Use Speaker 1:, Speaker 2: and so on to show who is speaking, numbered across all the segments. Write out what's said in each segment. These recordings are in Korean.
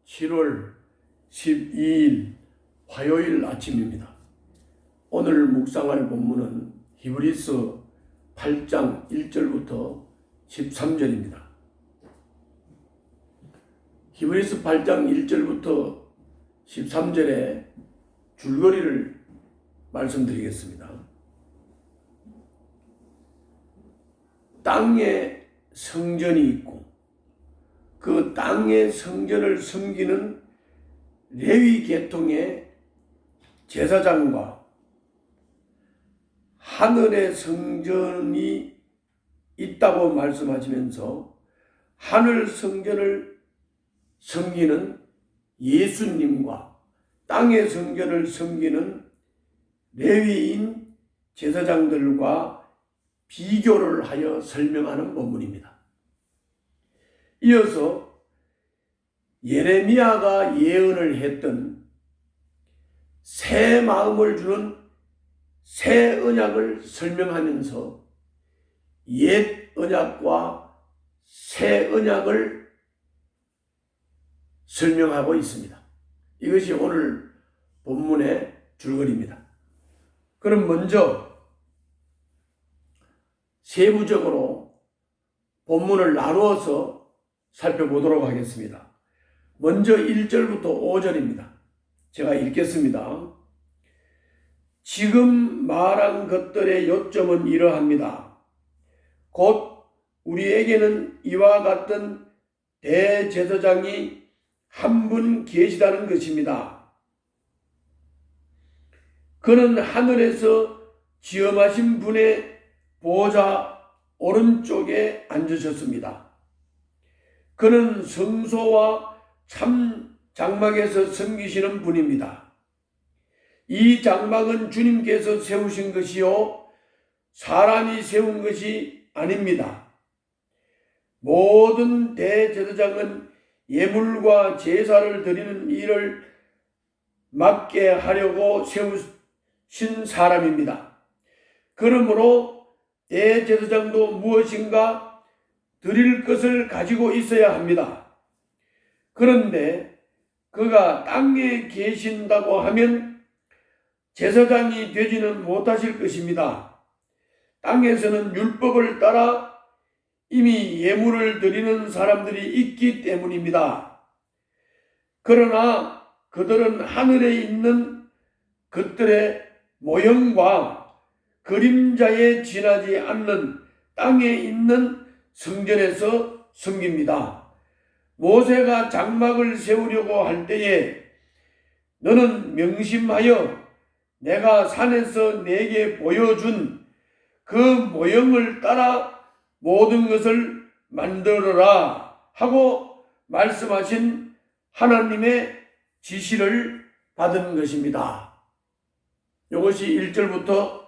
Speaker 1: 7월 12일 화요일 아침입니다. 오늘 묵상할 본문은 히브리서 8장 1절부터 13절입니다. 히브리서 8장 1절부터 13절의 줄거리를 말씀드리겠습니다. 땅에 성전이 있고 그 땅의 성전을 섬기는 레위 계통의 제사장과 하늘의 성전이 있다고 말씀하시면서 하늘 성전을 섬기는 예수님과 땅의 성전을 섬기는 레위인 제사장들과 비교를 하여 설명하는 본문입니다. 이어서 예레미야가 예언을 했던 새 마음을 주는 새 언약을 설명하면서 옛 언약과 새 언약을 설명하고 있습니다. 이것이 오늘 본문의 줄거리입니다. 그럼 먼저 세부적으로 본문을 나누어서 살펴보도록 하겠습니다. 먼저 1절부터 5절입니다. 제가 읽겠습니다. 지금 말한 것들의 요점은 이러합니다. 곧 우리에게는 이와 같은 대제사장이 한 분 계시다는 것입니다. 그는 하늘에서 지엄하신 분의 보좌 오른쪽에 앉으셨습니다. 그는 성소와 참 장막에서 섬기시는 분입니다. 이 장막은 주님께서 세우신 것이요 사람이 세운 것이 아닙니다. 모든 대제사장은 예물과 제사를 드리는 일을 맡게 하려고 세우신 사람입니다. 그러므로 대제사장도 무엇인가 드릴 것을 가지고 있어야 합니다. 그런데 그가 땅에 계신다고 하면 제사장이 되지는 못하실 것입니다. 땅에서는 율법을 따라 이미 예물을 드리는 사람들이 있기 때문입니다. 그러나 그들은 하늘에 있는 것들의 모형과 그림자에 지나지 않는 땅에 있는 성전에서 섬깁니다. 모세가 장막을 세우려고 할 때에 너는 명심하여 내가 산에서 내게 보여준 그 모형을 따라 모든 것을 만들어라 하고 말씀하신 하나님의 지시를 받은 것입니다. 이것이 1절부터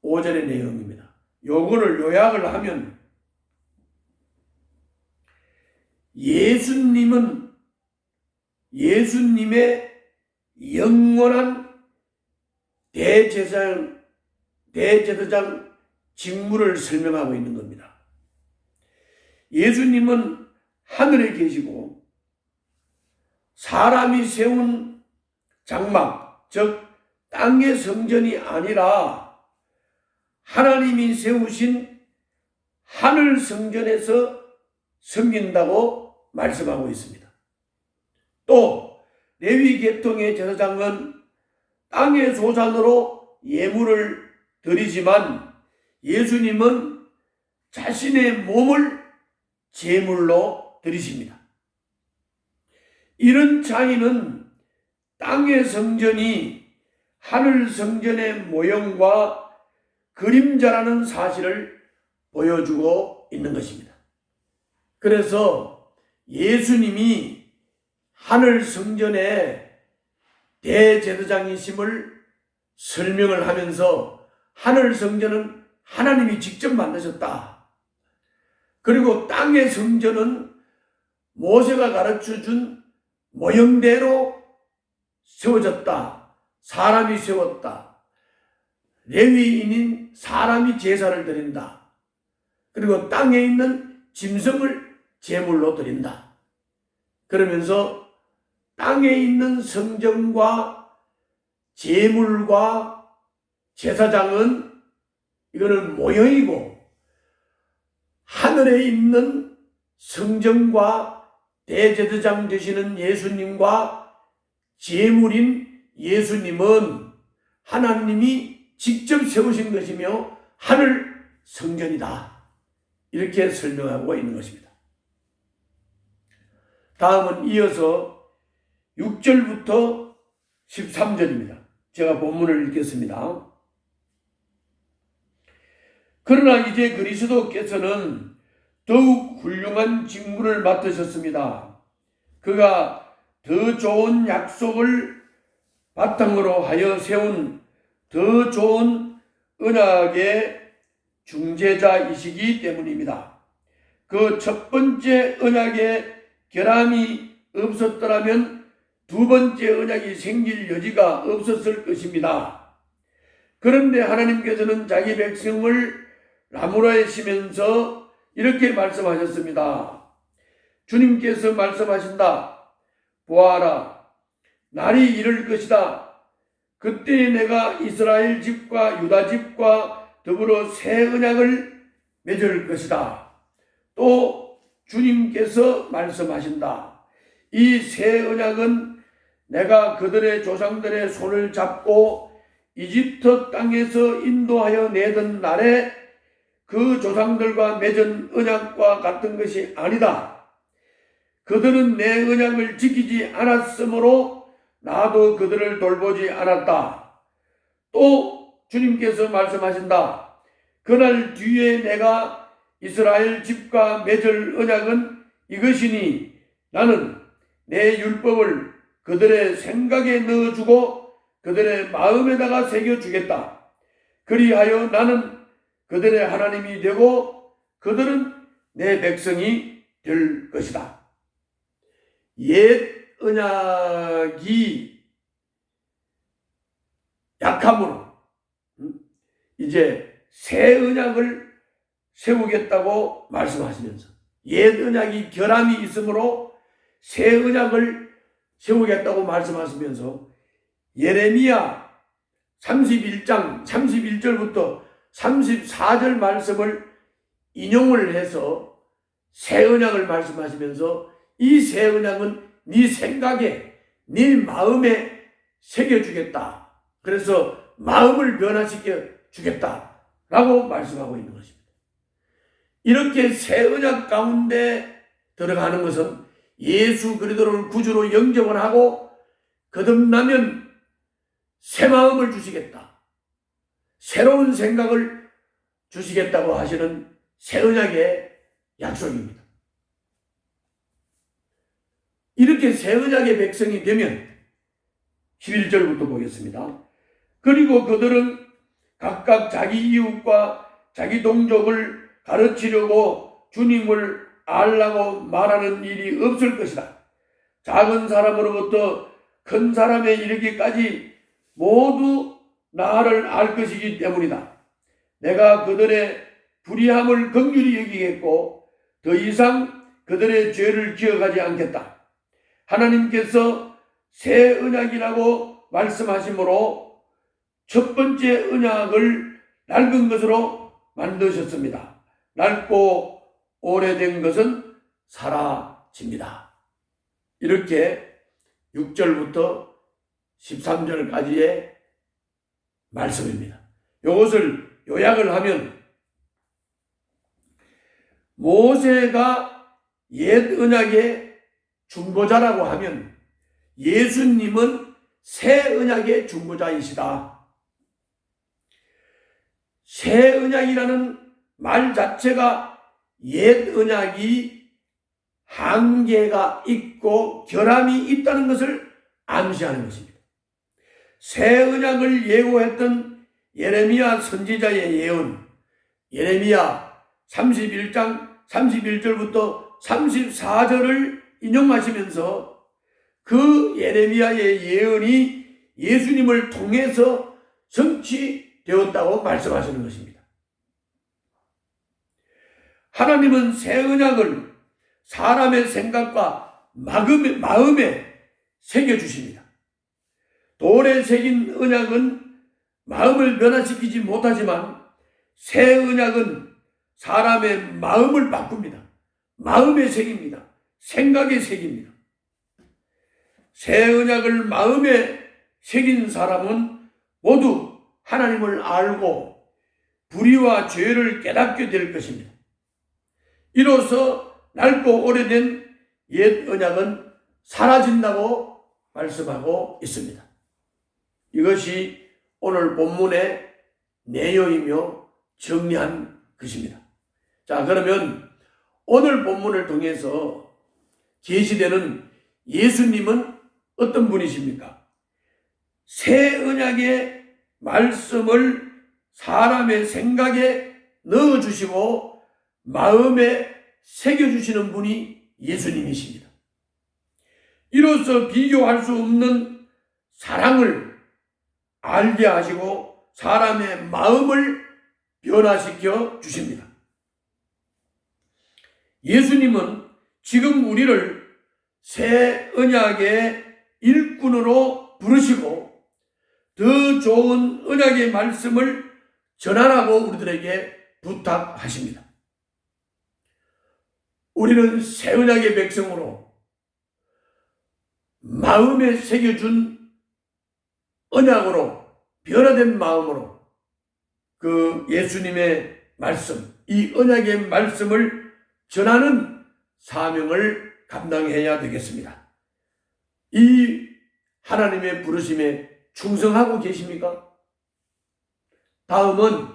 Speaker 1: 5절의 내용입니다. 요거를 요약을 하면 예수님의 영원한 대제사장 직무를 설명하고 있는 겁니다. 예수님은 하늘에 계시고 사람이 세운 장막, 즉 땅의 성전이 아니라 하나님이 세우신 하늘 성전에서 섬긴다고 말씀하고 있습니다. 또 레위 계통의 제사장은 땅의 소산으로 예물을 드리지만 예수님은 자신의 몸을 제물로 드리십니다. 이런 차이는 땅의 성전이 하늘 성전의 모형과 그림자라는 사실을 보여주고 있는 것입니다. 그래서 예수님이 하늘 성전의 대제사장이심을 설명을 하면서 하늘 성전은 하나님이 직접 만드셨다. 그리고 땅의 성전은 모세가 가르쳐준 모형대로 세워졌다. 사람이 세웠다. 레위인인 사람이 제사를 드린다. 그리고 땅에 있는 짐승을 제물로 드린다. 그러면서 땅에 있는 성전과 제물과 제사장은 이거는 모형이고, 하늘에 있는 성전과 대제사장 되시는 예수님과 제물인 예수님은 하나님이 직접 세우신 것이며 하늘 성전이다. 이렇게 설명하고 있는 것입니다. 다음은 이어서 6절부터 13절입니다. 제가 본문을 읽겠습니다. 그러나 이제 그리스도께서는 더욱 훌륭한 직무를 맡으셨습니다. 그가 더 좋은 약속을 바탕으로 하여 세운 더 좋은 언약의 중재자이시기 때문입니다. 그 첫 번째 언약에 결함이 없었더라면 두 번째 언약이 생길 여지가 없었을 것입니다. 그런데 하나님께서는 자기 백성을 나무라시면서 이렇게 말씀하셨습니다. 주님께서 말씀하신다. 보아라, 날이 이를 것이다. 그때 내가 이스라엘 집과 유다 집과 더불어 새 언약을 맺을 것이다. 또 주님께서 말씀하신다. 이 새 언약은 내가 그들의 조상들의 손을 잡고 이집트 땅에서 인도하여 내던 날에 그 조상들과 맺은 언약과 같은 것이 아니다. 그들은 내 언약을 지키지 않았으므로 나도 그들을 돌보지 않았다. 또 주님께서 말씀하신다. 그날 뒤에 내가 이스라엘 집과 맺을 언약은 이것이니 나는 내 율법을 그들의 생각에 넣어주고 그들의 마음에다가 새겨주겠다. 그리하여 나는 그들의 하나님이 되고 그들은 내 백성이 될 것이다. 옛 언약이 약함으로 이제 새 언약을 세우겠다고 말씀하시면서, 옛 언약이 결함이 있으므로 새 언약을 세우겠다고 말씀하시면서 예레미야 31장 31절부터 34절 말씀을 인용을 해서 새 언약을 말씀하시면서 이 새 언약은 네 생각에, 네 마음에 새겨주겠다. 그래서 마음을 변화시켜 주겠다라고 말씀하고 있는 것입니다. 이렇게 새 언약 가운데 들어가는 것은 예수 그리스도를 구주로 영접을 하고 거듭나면 새 마음을 주시겠다. 새로운 생각을 주시겠다고 하시는 새 언약의 약속입니다. 이렇게 새 언약의 백성이 되면 11절부터 보겠습니다. 그리고 그들은 각각 자기 이웃과 자기 동족을 가르치려고 주님을 알라고 말하는 일이 없을 것이다. 작은 사람으로부터 큰 사람에 이르기까지 모두 나를 알 것이기 때문이다. 내가 그들의 불의함을 긍휼히 여기겠고 더 이상 그들의 죄를 기억하지 않겠다. 하나님께서 새 언약이라고 말씀하시므로 첫 번째 언약을 낡은 것으로 만드셨습니다. 낡고 오래된 것은 사라집니다. 이렇게 6절부터 13절까지의 말씀입니다. 이것을 요약을 하면 모세가 옛 언약의 중보자라고 하면 예수님은 새 언약의 중보자이시다. 새 언약이라는 말 자체가 옛 언약이 한계가 있고 결함이 있다는 것을 암시하는 것입니다. 새 언약을 예고했던 예레미야 선지자의 예언, 예레미야 31장 31절부터 34절을 인용하시면서 그 예레미야의 예언이 예수님을 통해서 성취되었다고 말씀하시는 것입니다. 하나님은 새 언약을 사람의 생각과 마음에 새겨주십니다. 돌에 새긴 언약은 마음을 변화시키지 못하지만 새 언약은 사람의 마음을 바꿉니다. 마음에 새깁니다. 생각에 새깁니다. 새 언약을 마음에 새긴 사람은 모두 하나님을 알고 불의와 죄를 깨닫게 될 것입니다. 이로써 낡고 오래된 옛 언약은 사라진다고 말씀하고 있습니다. 이것이 오늘 본문의 내용이며 정리한 것입니다. 자, 그러면 오늘 본문을 통해서 계시되는 예수님은 어떤 분이십니까? 새 언약의 말씀을 사람의 생각에 넣어주시고 마음에 새겨주시는 분이 예수님이십니다. 이로써 비교할 수 없는 사랑을 알게 하시고 사람의 마음을 변화시켜 주십니다. 예수님은 지금 우리를 새 언약의 일꾼으로 부르시고 더 좋은 언약의 말씀을 전하라고 우리들에게 부탁하십니다. 우리는 새 언약의 백성으로 마음에 새겨준 언약으로 변화된 마음으로 그 예수님의 말씀, 이 언약의 말씀을 전하는 사명을 감당해야 되겠습니다. 이 하나님의 부르심에 충성하고 계십니까? 다음은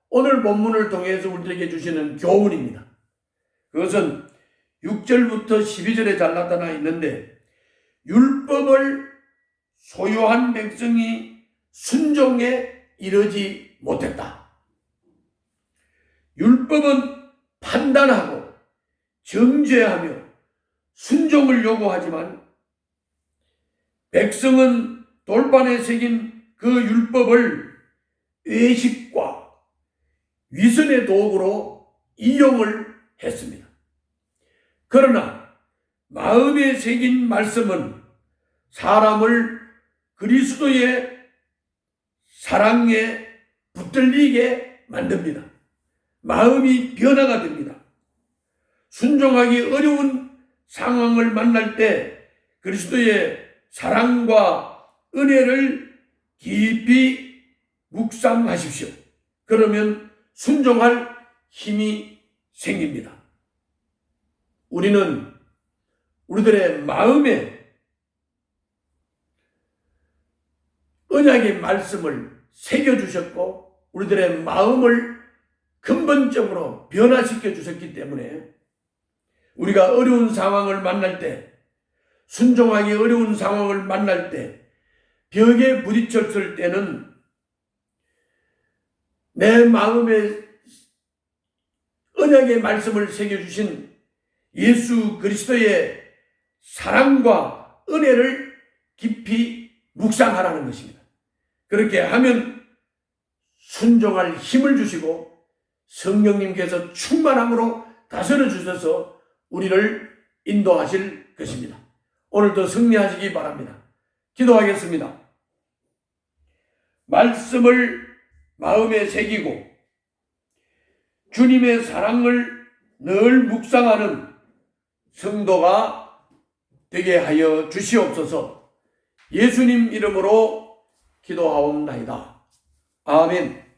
Speaker 1: 오늘 본문을 통해서 우리에게 주시는 교훈입니다. 그것은 6절부터 12절에 잘 나타나 있는데 율법을 소유한 백성이 순종에 이르지 못했다. 율법은 판단하고 정죄하며 순종을 요구하지만 백성은 돌판에 새긴 그 율법을 외식과 위선의 도구로 이용을 했습니다. 그러나 마음에 새긴 말씀은 사람을 그리스도의 사랑에 붙들리게 만듭니다. 마음이 변화가 됩니다. 순종하기 어려운 상황을 만날 때 그리스도의 사랑과 은혜를 깊이 묵상하십시오. 그러면 순종할 힘이 생깁니다. 우리는 우리들의 마음에 언약의 말씀을 새겨주셨고 우리들의 마음을 근본적으로 변화시켜 주셨기 때문에 우리가 어려운 상황을 만날 때, 순종하기 어려운 상황을 만날 때, 벽에 부딪혔을 때는 내 마음에 언약의 말씀을 새겨주신 예수 그리스도의 사랑과 은혜를 깊이 묵상하라는 것입니다. 그렇게 하면 순종할 힘을 주시고 성령님께서 충만함으로 다스려 주셔서 우리를 인도하실 것입니다. 오늘도 승리하시기 바랍니다. 기도하겠습니다. 말씀을 마음에 새기고 주님의 사랑을 늘 묵상하는 성도가 되게 하여 주시옵소서. 예수님 이름으로 기도하옵나이다. 아멘.